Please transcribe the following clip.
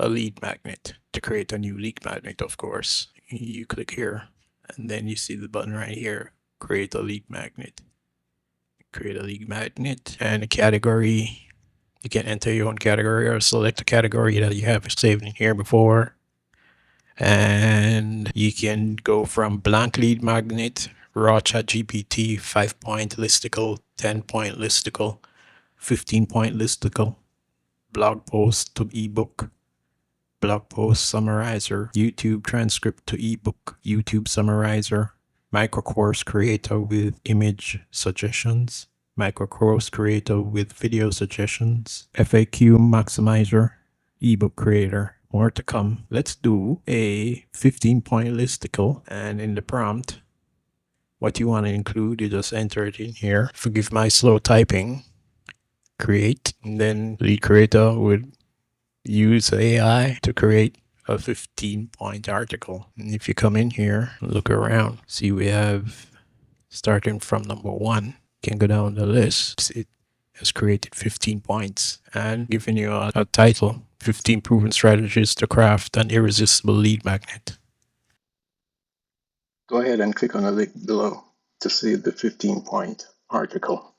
a lead magnet. To create a new lead magnet, of course, you click here and then you see the button right here, create a lead magnet. Create a lead magnet and a category. You can enter your own category or select a category that you have saved in here before. And you can go from blank lead magnet, raw chat GPT, 5-point listicle, 10-point listicle, 15-point listicle, blog post to ebook, blog post summarizer, YouTube transcript to ebook, YouTube summarizer, micro course creator with image suggestions, micro course creator with video suggestions, FAQ maximizer, ebook creator. More to come. Let's do a 15-point listicle, and in the prompt, what you want to include, you just enter it in here. Forgive my slow typing. Create, and then lead creator would use AI to create a 15-point article. And if you come in here, look around, see we have, starting from number 1, can go down the list. It has created 15 points and given you a title, 15 proven strategies to craft an irresistible lead magnet. Go ahead and click on the link below to see the 15-point article.